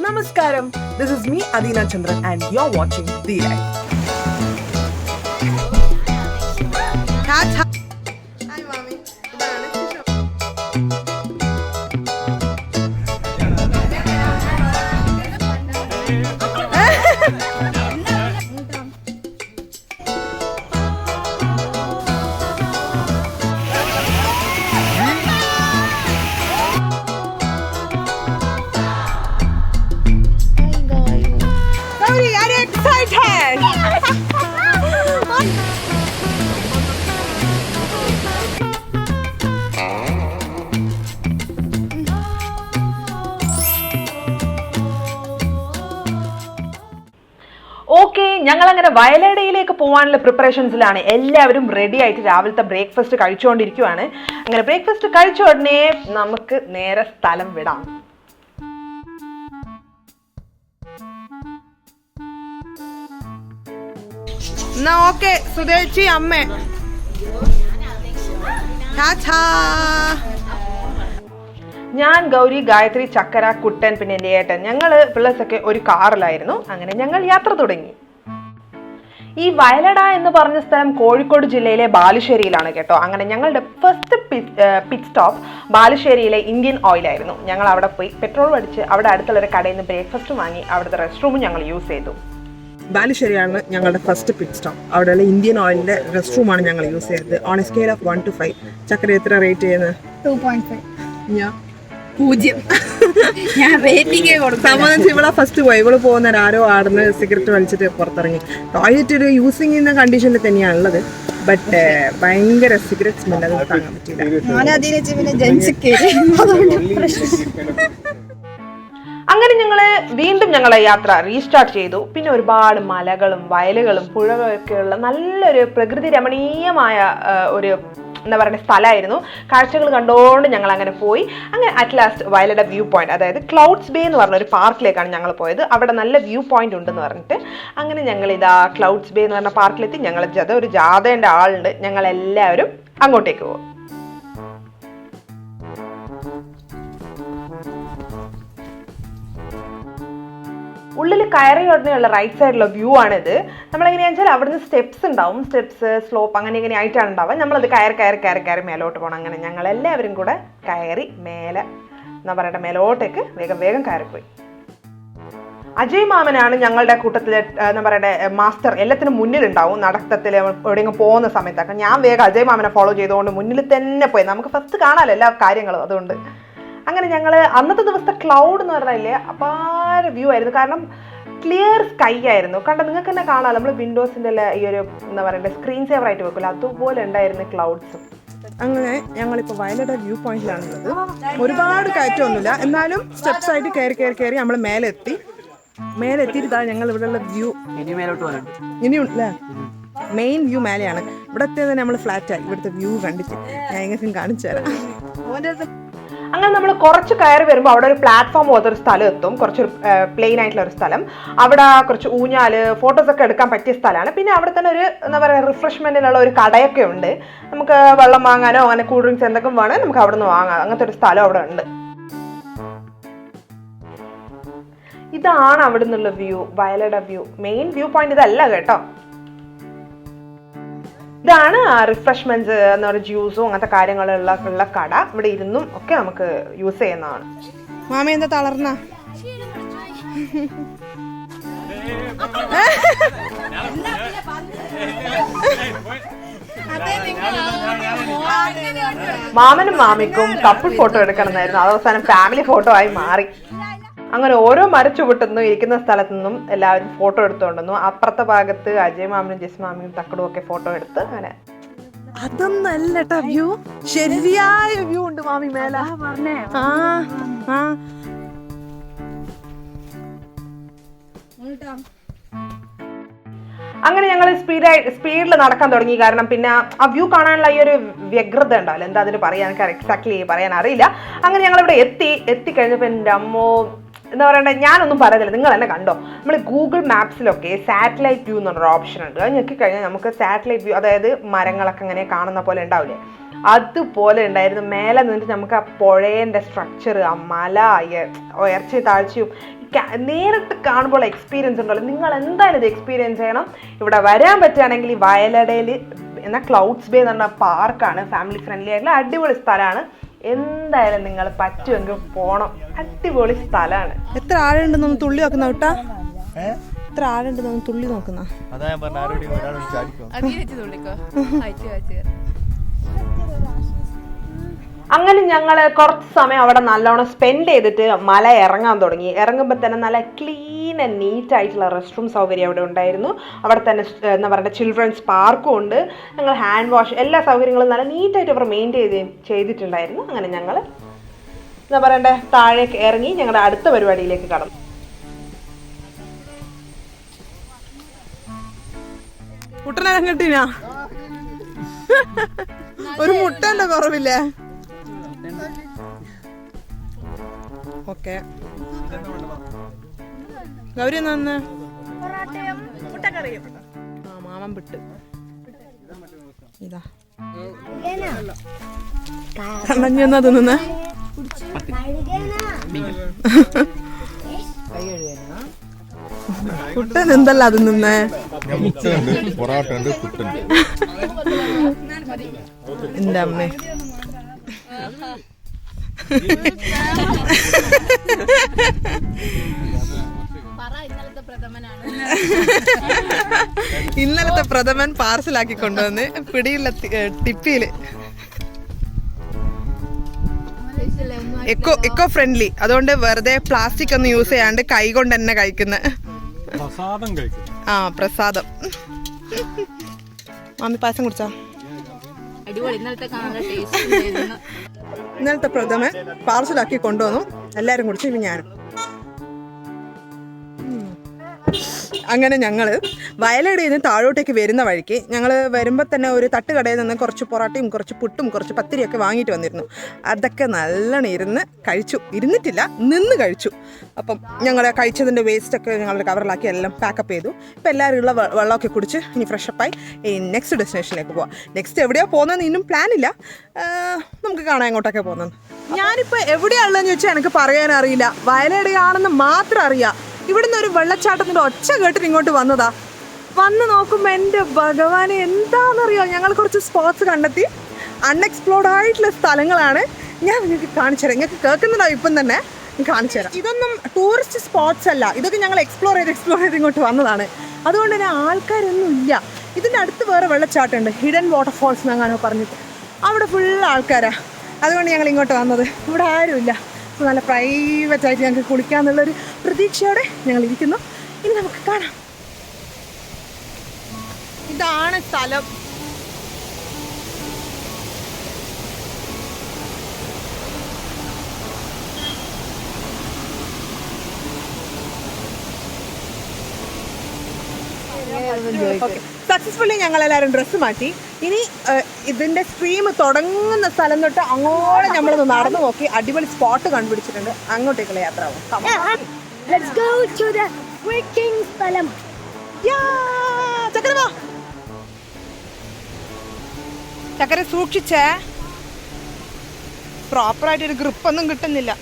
Namaskaram. This is me, Adina Chandran, and you're watching The Life. Hi, mommy. Okay, ഞങ്ങൾ അങ്ങനെ വയലടയിലേക്ക് പോകാനുള്ള പ്രിപ്പറേഷൻസിലാണ്. എല്ലാവരും ready ആയിട്ട് രാവിലത്തെ ബ്രേക്ക്ഫാസ്റ്റ് കഴിച്ചുകൊണ്ടിരിക്കുവാണ്. അങ്ങനെ ബ്രേക്ക്ഫാസ്റ്റ് കഴിച്ച ഉടനെ നമുക്ക് നേരെ സ്ഥലം വിടാം. എന്നാ ഓക്കെ സുധേച്ചി അമ്മേ. ഞാൻ, ഗൗരി, ഗായത്രി, ചക്കര, കുട്ടൻ, പിന്നെ എൻ്റെ ഏട്ടൻ, ഞങ്ങൾ പിള്ളേഴ്സൊക്കെ ഒരു കാറിലായിരുന്നു. അങ്ങനെ ഞങ്ങൾ യാത്ര തുടങ്ങി. ഈ വയലട എന്ന് പറഞ്ഞ സ്ഥലം കോഴിക്കോട് ജില്ലയിലെ ബാലുശ്ശേരിയിലാണ് കേട്ടോ. അങ്ങനെ ഞങ്ങളുടെ ഫസ്റ്റ് പിറ്റ് സ്റ്റോപ്പ് ബാലുശ്ശേരിയിലെ ഇന്ത്യൻ ഓയിലായിരുന്നു. ഞങ്ങൾ അവിടെ പോയി പെട്രോൾ അടിച്ച് അവിടെ അടുത്തുള്ളൊരു കടയിൽ നിന്ന് ബ്രേക്ക്ഫാസ്റ്റ് വാങ്ങി അവിടുത്തെ റെസ്റ്റ് റൂമും ഞങ്ങൾ യൂസ് ചെയ്തു. ബാലുശ്ശേരിയാണ് ഞങ്ങളുടെ ഫസ്റ്റ് പിറ്റ് സ്റ്റോപ്പ്. അവിടെയുള്ള ഇന്ത്യൻ ഓയിലിന്റെ റെസ്റ്റ് റൂമാണ് ഞങ്ങൾ യൂസ് ചെയ്തത്. On A scale of 1 to 5 ചക്കര എത്ര റേറ്റ് ചെയ്യുന്നത്? 2.5. ഞാൻ 0. ഞാൻ റേറ്റിംഗേ കൊടുത്തു. സംബന്ധിച്ച് ഇവിടെ ഫസ്റ്റ് പോയി. ഇവിടെ പോകുന്ന ആരോ ആടുന്ന് സിഗരറ്റ് വലിച്ചിട്ട് പുറത്തിറങ്ങി. ടോയ്ലറ്റ് ഒരു യൂസിങ് ചെയ്യുന്ന കണ്ടീഷനിൽ തന്നെയാണ് ഉള്ളത്. ബട്ട് ഭയങ്കര സിഗരറ്റ് സ്മെൽ, അത് താങ്ങാൻ പറ്റില്ല. അങ്ങനെ ഞങ്ങള് വീണ്ടും ഞങ്ങളെ യാത്ര റീസ്റ്റാർട്ട് ചെയ്തു. പിന്നെ ഒരുപാട് മലകളും വയലുകളും പുഴകളൊക്കെയുള്ള നല്ലൊരു പ്രകൃതി രമണീയമായ ഒരു എന്താ പറയുക സ്ഥലമായിരുന്നു. കാഴ്ചകൾ കണ്ടുകൊണ്ട് ഞങ്ങൾ അങ്ങനെ പോയി. അങ്ങനെ at last Vayalada view point, അതായത് ക്ലൗഡ്സ് ബേ എന്ന് പറഞ്ഞ ഒരു പാർക്കിലേക്കാണ് ഞങ്ങൾ പോയത്. അവിടെ നല്ല വ്യൂ പോയിന്റ് ഉണ്ടെന്ന് പറഞ്ഞിട്ട് അങ്ങനെ ഞങ്ങൾ ഇതാ ക്ലൗഡ്സ് ബേ എന്ന് പറഞ്ഞ പാർക്കിലെത്തി. ഞങ്ങൾ ഒരു ജാഥേൻ്റെ ആളുണ്ട്, ഞങ്ങൾ എല്ലാവരും അങ്ങോട്ടേക്ക് പോകും. ഉള്ളിൽ കയറി ഉടനെയുള്ള റൈറ്റ് സൈഡിലുള്ള വ്യൂ ആണിത്. നമ്മളെങ്ങനെയാണെന്ന് വെച്ചാൽ അവിടുന്ന് സ്റ്റെപ്സ് ഉണ്ടാവും, സ്റ്റെപ്സ് സ്ലോപ്പ് അങ്ങനെ ഇങ്ങനെ ആയിട്ടാണ് ഉണ്ടാവുക. നമ്മളത് കയറി മേലോട്ട് പോകണം. അങ്ങനെ ഞങ്ങൾ എല്ലാവരും കൂടെ കയറി മേലെ എന്താ പറയട്ടെ മേലോട്ടേക്ക് വേഗം കയറിപ്പോയി. അജയ് മാമനാണ് ഞങ്ങളുടെ കൂട്ടത്തിലെ എന്താ പറയട്ടെ മാസ്റ്റർ. എല്ലാത്തിനും മുന്നിലുണ്ടാവും. നടത്തത്തിൽ എവിടെയെങ്കിലും പോകുന്ന സമയത്തൊക്കെ ഞാൻ വേഗം അജയ് മാമനെ ഫോളോ ചെയ്തുകൊണ്ട് മുന്നിൽ തന്നെ പോയി. നമുക്ക് ഫസ്റ്റ് കാണാമല്ലോ എല്ലാ കാര്യങ്ങളും. അതുകൊണ്ട് അങ്ങനെ ഞങ്ങൾ അന്നത്തെ ദിവസത്തെ ക്ലൗഡ് എന്ന് പറഞ്ഞാൽ അപാര വ്യൂ ആയിരുന്നു. കാരണം ക്ലിയർ സ്കൈ ആയിരുന്നു. നിങ്ങൾക്ക് തന്നെ കാണാം, നമ്മൾ വിൻഡോസിൻ്റെ ഈ ഒരു എന്താ പറയുക സ്ക്രീൻ സേവർ ആയിട്ട് വെക്കില്ല, അതുപോലെ ഉണ്ടായിരുന്നു ക്ലൗഡ്സും. അങ്ങനെ ഞങ്ങളിപ്പോൾ വയലട വ്യൂ പോയിന്റിലാണുള്ളത്. ഒരുപാട് കയറ്റമൊന്നുമില്ല, എന്നാലും സ്റ്റെപ്സ് ആയിട്ട് കയറി നമ്മൾ മേലെത്തിയിട്ട് ഞങ്ങൾ ഇവിടെയുള്ള വ്യൂ ഇനിയുണ്ടല്ലേ. മെയിൻ വ്യൂ മേലെയാണ്. ഇവിടത്തെ തന്നെ നമ്മൾ ഫ്ലാറ്റായി. ഇവിടുത്തെ വ്യൂ കണ്ടിട്ട് ഞാൻ എങ്ങനെ കാണിച്ചു തരാം. അങ്ങനെ നമ്മൾ കുറച്ച് കയറി വരുമ്പോൾ അവിടെ ഒരു പ്ലാറ്റ്ഫോം പോലത്തെ ഒരു സ്ഥലം എത്തും. കുറച്ചൊരു പ്ലെയിൻ ആയിട്ടുള്ള ഒരു സ്ഥലം. അവിടെ കുറച്ച് ഊഞ്ഞാല് ഫോട്ടോസൊക്കെ എടുക്കാൻ പറ്റിയ സ്ഥലമാണ്. പിന്നെ അവിടെ തന്നെ ഒരു എന്താ പറയുക റിഫ്രഷ്മെന്റിനുള്ള ഒരു കടയൊക്കെ ഉണ്ട്. നമുക്ക് വെള്ളം വാങ്ങാനോ അങ്ങനെ കൂൾ ഡ്രിങ്ക്സ് എന്തൊക്കെ വേണേൽ നമുക്ക് അവിടെ നിന്ന് വാങ്ങാം. അങ്ങനത്തെ ഒരു സ്ഥലം അവിടെ ഉണ്ട്. ഇതാണ് അവിടെ നിന്നുള്ള view, Vayalada view. Main view point ഇതല്ല കേട്ടോ. ഇതാണ് റിഫ്രഷ്മെന്റ്സ് എന്ന് പറയുന്ന ജ്യൂസും അങ്ങനത്തെ കാര്യങ്ങളുള്ള കട. ഇവിടെ ഇരുന്നും ഒക്കെ നമുക്ക് യൂസ് ചെയ്യുന്നതാണ്. മാമ എന്താ തളർന്ന? മാമനും മാമിക്കും കപ്പിൾ ഫോട്ടോ എടുക്കണമെന്നായിരുന്നു. അത് അവസാനം ഫാമിലി ഫോട്ടോ ആയി മാറി. അങ്ങനെ ഓരോ മരച്ചുവട്ടുനിന്നും ഇരിക്കുന്ന സ്ഥലത്തു നിന്നും എല്ലാവരും ഫോട്ടോ എടുത്തുകൊണ്ടുവന്നു. അപ്പുറത്തെ ഭാഗത്ത് അജയ് മാമനും ജസ് മാമിയും തക്കടും ഒക്കെ ഫോട്ടോ എടുത്ത് അങ്ങനെ. അതൊന്നല്ല വ്യൂ, ശരിയായ വ്യൂ ഉണ്ട് മാമി മേല. അങ്ങനെ ഞങ്ങൾ സ്പീഡിൽ നടക്കാൻ തുടങ്ങി. കാരണം പിന്നെ ആ വ്യൂ കാണാനുള്ള ഈ ഒരു വ്യഗ്രത ഉണ്ടാവില്ല, എന്താ അതിന് പറയാൻ, എനിക്ക് എക്സാക്ട്ലി പറയാൻ അറിയില്ല. അങ്ങനെ ഞങ്ങളിവിടെ എത്തിക്കഴിഞ്ഞപ്പോൾ എൻ്റെ അമ്മോ എന്താ പറയണ്ടേ, ഞാനൊന്നും പറയുന്നില്ല, നിങ്ങൾ തന്നെ കണ്ടോ. നമ്മൾ ഗൂഗിൾ മാപ്സിലൊക്കെ സാറ്റലൈറ്റ് വ്യൂ എന്ന് പറഞ്ഞൊരു ഓപ്ഷൻ ഉണ്ട്. അത് ഞെക്കിക്കഴിഞ്ഞാൽ നമുക്ക് സാറ്റലൈറ്റ് വ്യൂ, അതായത് മരങ്ങളൊക്കെ ഇങ്ങനെ കാണുന്ന പോലെ ഉണ്ടാവില്ലേ, അതുപോലെ ഉണ്ടായിരുന്നു. മേലെ നിന്നിട്ട് നമുക്ക് ആ പുഴേൻ്റെ സ്ട്രക്ചർ, ആ മല, ഉയർച്ചയും താഴ്ചയും നേരിട്ട് കാണുമ്പോൾ എക്സ്പീരിയൻസ് ഉണ്ടല്ലോ, നിങ്ങൾ എന്തായാലും ഇത് എക്സ്പീരിയൻസ് ചെയ്യണം. ഇവിടെ വരാൻ പറ്റുകയാണെങ്കിൽ ഈ വയലടയിൽ എന്ന ക്ലൗഡ്സ് ബേ എന്ന് പറഞ്ഞ പാർക്കാണ്, ഫാമിലി ഫ്രണ്ട്ലി ആയിട്ടുള്ള അടിപൊളി സ്ഥലമാണ്. എന്തായാലും നിങ്ങൾ പറ്റുമെങ്കിൽ പോണം, അടിപൊളി സ്ഥലമാണ്. എത്ര ആളുണ്ടെന്ന് തുള്ളി നോക്കുന്ന കേട്ടാ, എത്ര ആളുണ്ടെന്ന് തുള്ളി നോക്കുന്ന. അങ്ങനെ ഞങ്ങൾ കുറച്ച് സമയം അവിടെ നല്ലോണം സ്പെൻഡ് ചെയ്തിട്ട് മല ഇറങ്ങാൻ തുടങ്ങി. ഇറങ്ങുമ്പോൾ തന്നെ നല്ല ക്ലീൻ ആൻഡ് നീറ്റ് ആയിട്ടുള്ള റെസ്റ്റ് റൂം സൗകര്യം അവിടെ ഉണ്ടായിരുന്നു. അവിടെ തന്നെ എന്താ പറയുക ചിൽഡ്രൻസ് പാർക്കും ഉണ്ട്. ഞങ്ങൾ ഹാൻഡ് വാഷ് എല്ലാ സൗകര്യങ്ങളും നല്ല നീറ്റായിട്ട് അവർ മെയിൻറ്റെയിൻ ചെയ്തിട്ടുണ്ടായിരുന്നു. അങ്ങനെ ഞങ്ങൾ എന്താ പറയണ്ടേ താഴേക്ക് ഇറങ്ങി ഞങ്ങളുടെ അടുത്ത പരിപാടിയിലേക്ക് കടന്നു. കുട്ടനാ ഒരു മുട്ടന്റെ കുറവില്ലേ? ഓക്കെ ഗൗരി നന്ന് മാമൻ പിട്ട് ഇതാ കണ്ണഞ്ഞെന്നാ തിന്നുന്നേ. കുട്ടൻ എന്തല്ല അത് നിന്നേ? എന്റെ അമ്മേ ഇന്നലത്തെ പ്രഥമൻ പാർസലാക്കി കൊണ്ടുവന്ന് പിടിയുള്ള ടിപ്പിയില്. എക്കോ ഫ്രണ്ട്ലി, അതുകൊണ്ട് വെറുതെ പ്ലാസ്റ്റിക് ഒന്നും യൂസ് ചെയ്യാണ്ട് കൈ കൊണ്ട് തന്നെ കഴിക്കുന്ന പ്രസാദം. മാമി പായസം കുടിച്ചോ? ഇന്നലത്തെ പ്രഥമൻ പാർസലാക്കി കൊണ്ടുവന്നു, എല്ലാരും കുടിച്ചു, ഇനി ഞാനും. അങ്ങനെ ഞങ്ങൾ വയലടയിൽ നിന്ന് താഴോട്ടേക്ക് വരുന്ന വഴിക്ക് ഞങ്ങൾ വരുമ്പോൾ തന്നെ ഒരു തട്ടുകടയിൽ നിന്ന് കുറച്ച് പൊറോട്ടയും കുറച്ച് പുട്ടും കുറച്ച് പത്തിരിയൊക്കെ വാങ്ങിയിട്ട് വന്നിരുന്നു. അതൊക്കെ നല്ലോണം ഇരുന്നിട്ടില്ല, നിന്ന് കഴിച്ചു. അപ്പം ഞങ്ങൾ കഴിച്ചതിൻ്റെ വേസ്റ്റൊക്കെ ഞങ്ങളുടെ കവറിലാക്കി എല്ലാം പാക്കപ്പ് ചെയ്തു. ഇപ്പം എല്ലാവരും ഉള്ള വെള്ളമൊക്കെ കുടിച്ച് ഇനി ഫ്രഷപ്പായി നെക്സ്റ്റ് ഡെസ്റ്റിനേഷനിലേക്ക് പോവാം. നെക്സ്റ്റ് എവിടെയാണ് പോകുന്നതെന്ന് ഇന്നും പ്ലാനില്ല, നമുക്ക് കാണാൻ എങ്ങോട്ടൊക്കെ പോകുന്നത്. ഞാനിപ്പോൾ എവിടെയാണുള്ളതെന്ന് ചോദിച്ചാൽ എനിക്ക് പറയാനറിയില്ല, വയലടയാണെന്ന് മാത്രം അറിയാം. ഇവിടുന്ന് ഒരു വെള്ളച്ചാട്ടത്തിൻ്റെ ഒച്ച കേട്ടിട്ട് ഇങ്ങോട്ട് വന്നതാ. വന്ന് നോക്കുമ്പോൾ എൻ്റെ ഭഗവാനെ എന്താണെന്നറിയോ, ഞങ്ങൾ കുറച്ച് സ്പോട്ട്സ് കണ്ടെത്തി. അൺഎക്സ്പ്ലോർഡ് ആയിട്ടുള്ള സ്ഥലങ്ങളാണ്. ഞാൻ നിങ്ങൾക്ക് കാണിച്ചു തരാം, നിങ്ങൾക്ക് കേൾക്കുന്നതാ ഇപ്പം തന്നെ കാണിച്ചു തരാം. ഇതൊന്നും ടൂറിസ്റ്റ് സ്പോട്ട്സ് അല്ല, ഇതൊക്കെ ഞങ്ങൾ എക്സ്പ്ലോർ ചെയ്ത് ഇങ്ങോട്ട് വന്നതാണ്. അതുകൊണ്ട് തന്നെ ആൾക്കാരൊന്നും ഇല്ല. ഇതിൻ്റെ അടുത്ത് വേറെ വെള്ളച്ചാട്ടമുണ്ട്, ഹിഡൻ വാട്ടർഫോൾസ് എന്നങ്ങനെ പറഞ്ഞിട്ട്, അവിടെ ഫുൾ ആൾക്കാരാണ്. അതുകൊണ്ട് ഞങ്ങൾ ഇങ്ങോട്ട് വന്നത്. ഇവിടെ ആരുമില്ല, നല്ല പ്രൈവറ്റായിട്ട് ഞങ്ങൾക്ക് കുളിക്കാമെന്നുള്ളൊരു പ്രതീക്ഷയോടെ ഞങ്ങൾ ഇരിക്കുന്നു. ഇനി നമുക്ക് കാണാം. ഇതാണ് സ്ഥലം. സക്സസ്ഫുള്ളി ഞങ്ങളെല്ലാവരും ഡ്രസ്സ് മാറ്റി. ഇനി ഇതിൻ്റെ സ്ട്രീം തുടങ്ങുന്ന സ്ഥലം തൊട്ട് അങ്ങോട്ട് നമ്മളൊന്ന് നടന്നു നോക്കി അടിപൊളി സ്പോട്ട് കണ്ടുപിടിച്ചിട്ടുണ്ട്. അങ്ങോട്ടേക്കുള്ള യാത്ര ആവും. ചക്കര സൂക്ഷിച്ചേ, പ്രോപ്പറായിട്ടൊരു ഗ്രിപ്പൊന്നും കിട്ടുന്നില്ല.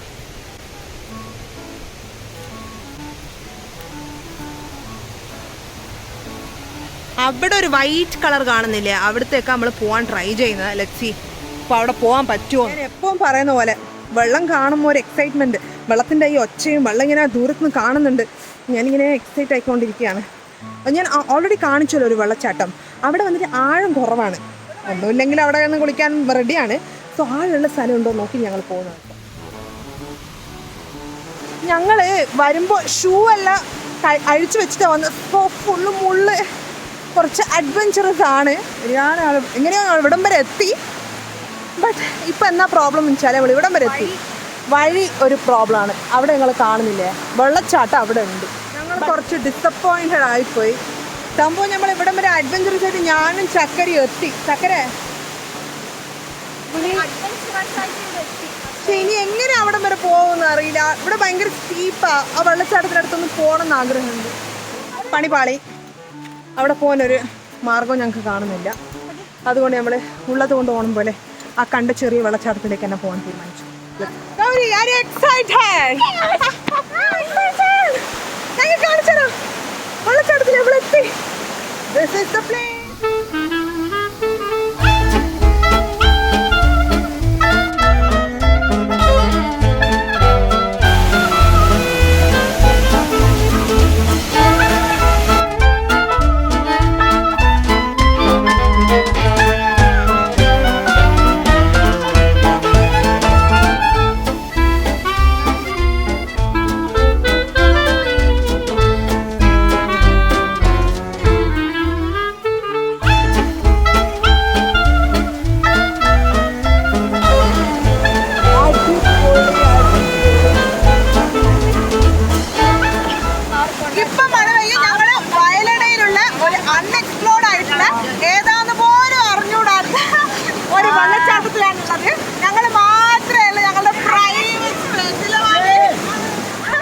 അവിടെ ഒരു വൈറ്റ് കളർ കാണുന്നില്ലേ, അവിടത്തേക്ക് നമ്മൾ പോകാൻ ട്രൈ ചെയ്യുന്നത്. ലെറ്റ്സി അപ്പോൾ അവിടെ പോകാൻ പറ്റുമോ. ഞാൻ എപ്പോഴും പറയുന്ന പോലെ വെള്ളം കാണുമ്പോൾ ഒരു എക്സൈറ്റ്മെൻറ്റ്, വെള്ളത്തിൻ്റെ ഈ ഒച്ചയും വെള്ളം ഇങ്ങനെ ദൂരത്ത് നിന്ന് കാണുന്നുണ്ട്. ഞാനിങ്ങനെ എക്സൈറ്റ് ആയിക്കൊണ്ടിരിക്കുകയാണ്. ഞാൻ ഓൾറെഡി കാണിച്ചല്ലോ ഒരു വെള്ളച്ചാട്ടം, അവിടെ വന്നിട്ട് ആഴം കുറവാണ്. ഒന്നുമില്ലെങ്കിൽ അവിടെ നിന്ന് കുളിക്കാൻ റെഡിയാണ്. സോ ആഴുള്ള സ്ഥലം ഉണ്ടോ നോക്കി ഞങ്ങൾ പോകുന്നത്. ഞങ്ങൾ വരുമ്പോൾ ഷൂ എല്ലാം അഴിച്ചു വെച്ചിട്ടാണ് വന്നത്. ഇപ്പോൾ ഫുള്ള് മുള്ള്, കുറച്ച് അഡ്വഞ്ചറസ് ആണ്. എങ്ങനെയോ ഇവിടം വരെ എത്തി. ബട്ട് ഇപ്പം എന്നാ പ്രോബ്ലം എന്ന് വെച്ചാൽ നമ്മൾ ഇവിടം വരെ എത്തി, വഴി ഒരു പ്രോബ്ലമാണ്. അവിടെ ഞങ്ങൾ കാണുന്നില്ലേ വെള്ളച്ചാട്ടം അവിടെ ഉണ്ട്. ഞങ്ങൾ കുറച്ച് ഡിസപ്പോയിൻറ്റഡ് ആയിപ്പോയി. സംഭവം നമ്മൾ ഇവിടം വരെ അഡ്വഞ്ചറസ് ആയിട്ട് ഞാനും ചക്കരയും എത്തി. ചക്കര ഇനി എങ്ങനെ അവിടം വരെ പോകുമെന്ന് അറിയില്ല. ഇവിടെ ഭയങ്കര സ്റ്റീപ്പാ. ആ വെള്ളച്ചാട്ടത്തിനടുത്തൊന്ന് പോകണമെന്ന് ആഗ്രഹമുണ്ട്. പണിപാളി, അവിടെ പോകാനൊരു മാർഗം ഞങ്ങൾക്ക് കാണുന്നില്ല. അതുകൊണ്ട് നമ്മൾ ഉള്ളത് കൊണ്ട് പോകണം പോലെ ആ കണ്ട ചെറിയ വെള്ളച്ചാട്ടത്തിലേക്ക് തന്നെ പോകാൻ തീരുമാനിച്ചു. is the place.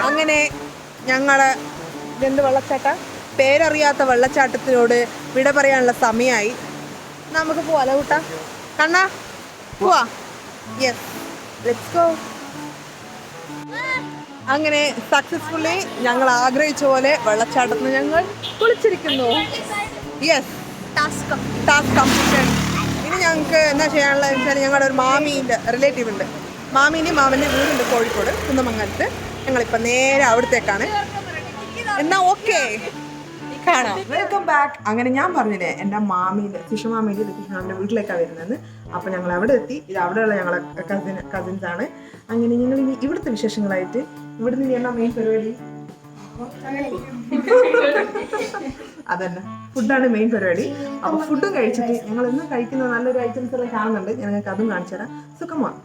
അങ്ങനെ ഞങ്ങള് എന്ത് വെള്ളച്ചാട്ട പേരറിയാത്ത വെള്ളച്ചാട്ടത്തിനോട് വിട പറയാനുള്ള സമയമായി. നമുക്ക് പോവാലോ കൂട്ടാ കണ്ണാ പോവാ. Yes let's go. അങ്ങനെ സക്സസ്ഫുള്ളി ഞങ്ങൾ ആഗ്രഹിച്ച പോലെ വെള്ളച്ചാട്ടത്തിന് ഞങ്ങൾ കുളിച്ചിരിക്കുന്നു. Yes task completion. ഇനി ഞങ്ങൾക്ക് എന്താ ചെയ്യാനുള്ളത് വെച്ചാൽ ഞങ്ങളുടെ ഒരു മാമീൻ്റെ റിലേറ്റീവ് ഉണ്ട്. മാമൻ്റെ വീടുണ്ട് കോഴിക്കോട് കുന്നമംഗലത്ത്. ഞങ്ങളിപ്പോൾ നേരെ അവിടത്തേക്കാണ്. എന്നാ ഓക്കെ കാണാം. Welcome back. അങ്ങനെ ഞാൻ പറഞ്ഞില്ലേ എൻ്റെ മാമീൻ്റെ ശിശുമാമീൻ്റെ ലത്തീഷ്മാമിൻ്റെ വീട്ടിലേക്കാണ് വരുന്നത്. അപ്പോൾ ഞങ്ങൾ അവിടെ എത്തി. ഇത് അവിടെയുള്ള ഞങ്ങളെ കസിൻസാണ്. അങ്ങനെ ഞങ്ങൾ ഇനി ഇവിടുത്തെ വിശേഷങ്ങളായിട്ട് ഇവിടുന്ന് ഇനി എന്നാ മെയിൻ പരിപാടി അതന്നെ ഫുഡാണ് മെയിൻ പരിപാടി. അപ്പോൾ ഫുഡും കഴിച്ചിട്ട് ഞങ്ങൾ ഇന്ന് കഴിക്കുന്ന നല്ലൊരു ഐറ്റംസ് എല്ലാം കാണുന്നുണ്ട്. ഞങ്ങൾക്ക് അതും കാണിച്ചു തരാം. സുഖമാണ്.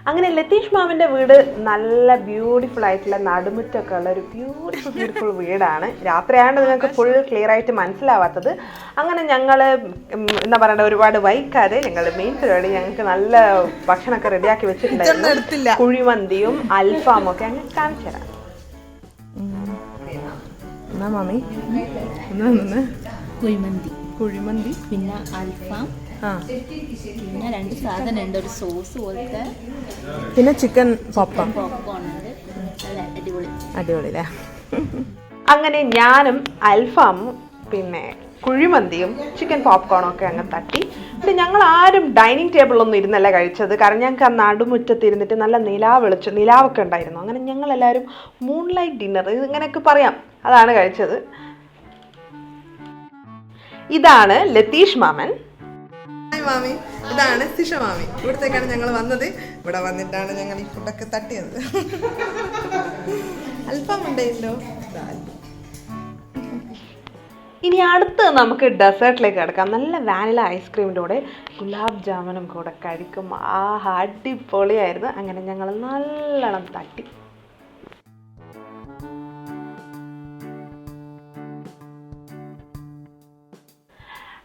അങ്ങനെ ലത്തീഷ് മാമിൻ്റെ വീട് നല്ല ബ്യൂട്ടിഫുൾ ആയിട്ടുള്ള നടുമുറ്റൊക്കെ ഉള്ള ഒരു ബ്യൂട്ടിഫുൾ വീടാണ്. രാത്രിയായതുകൊണ്ട് നിങ്ങൾക്ക് ഫുൾ ക്ലിയർ ആയിട്ട് മനസ്സിലാവാത്തത്. അങ്ങനെ ഞങ്ങൾ എന്താ പറയണ്ട ഒരുപാട് വൈകാതെ ഞങ്ങളുടെ മെയിൻ പരിപാടി ഞങ്ങൾക്ക് നല്ല ഭക്ഷണമൊക്കെ റെഡിയാക്കി വെച്ചിട്ടുണ്ടായിരുന്നു. കുഴിമന്തിയും അൽഫാമും ഒക്കെ അങ്ങനെ കാണിച്ചു തരാം. എന്നാ മാമി കുഴിമന്തി പിന്നെ അൽഫാം, പിന്നെ 2 സാധനം ഉണ്ട്. ഒരു സോസ് പോലത്തെ, പിന്നെ ചിക്കൻ പോപ്കോൺ ഉണ്ട്. അടിപൊളിയല്ലേ. അങ്ങനെ ഞാനും അൽഫാമും പിന്നെ കുഴിമന്തിയും ചിക്കൻ പോപ്കോണും ഒക്കെ അങ്ങ് തട്ടി. പിന്നെ ഞങ്ങൾ ആരും ഡൈനിങ് ടേബിളിലൊന്നും ഇരുന്നല്ല കഴിച്ചത്. കാരണം ഞങ്ങൾക്ക് ആ നടുമുറ്റത്ത് ഇരുന്നിട്ട് നല്ല നിലാവൊക്കെ ഉണ്ടായിരുന്നു. അങ്ങനെ ഞങ്ങളെല്ലാവരും മൂൺലൈറ്റ് ഡിന്നർ ഇങ്ങനെയൊക്കെ പറയാം അതാണ് കഴിച്ചത്. ഇതാണ് ലത്തീഷ് മാമൻ. മാമി ഇതാണ് സിഷ മാമി. ഇവിടത്തേക്കാണ് ഞങ്ങൾ വന്നത്. ഇവിടെ വന്നിട്ടാണ് ഞങ്ങൾ ഈ ഫുഡൊക്കെ തട്ടിയത്. അൽഫാം ഉണ്ടായല്ലോ. ഇനി അടുത്ത് നമുക്ക് ഡെസേർട്ടിലേക്ക് കിടക്കാം. നല്ല വാനില ഐസ്ക്രീമിൻ്റെ കൂടെ ഗുലാബ് ജാമുനും കൂടെ കഴിക്കും. അടിപൊളിയായിരുന്നു. അങ്ങനെ ഞങ്ങൾ നല്ലോണം തട്ടി.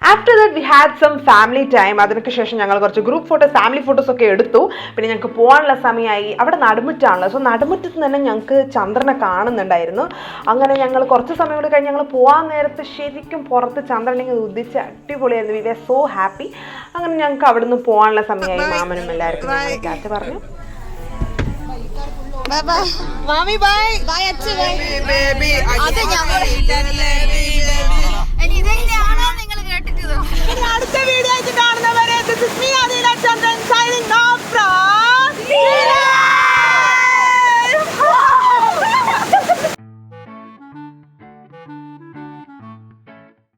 After that we had some family time. അതിനൊക്കെ ശേഷം ഞങ്ങൾ കുറച്ച് ഗ്രൂപ്പ് ഫോട്ടോസ് ഫാമിലി ഫോട്ടോസ് ഒക്കെ എടുത്തു. പിന്നെ ഞങ്ങൾക്ക് പോകാനുള്ള സമയമായി. അവിടെ നടുമുറ്റാണല്ലോ. സോ നടുമുറ്റത്ത് തന്നെ ഞങ്ങൾക്ക് ചന്ദ്രനെ കാണുന്നുണ്ടായിരുന്നു. അങ്ങനെ ഞങ്ങൾ കുറച്ച് സമയം കൂടി കഴിഞ്ഞ് ഞങ്ങൾ പോകാൻ നേരത്ത് ശരിക്കും പുറത്ത് ചന്ദ്രനിങ്ങനെ ഉദിച്ച് അടിപൊളിയായിരുന്നു. We are so happy. അങ്ങനെ ഞങ്ങൾക്ക് അവിടെ നിന്ന് പോകാനുള്ള സമയമായി. മാമനും എല്ലാവർക്കും ടാറ്റ പറഞ്ഞു. മാമി ബൈ ബൈ. അച്ഛൻ ബേബി അടുത്ത വീഡിയോ ആയിട്ട് കാണുന്നവരെ this is me Adila Chandran signing of.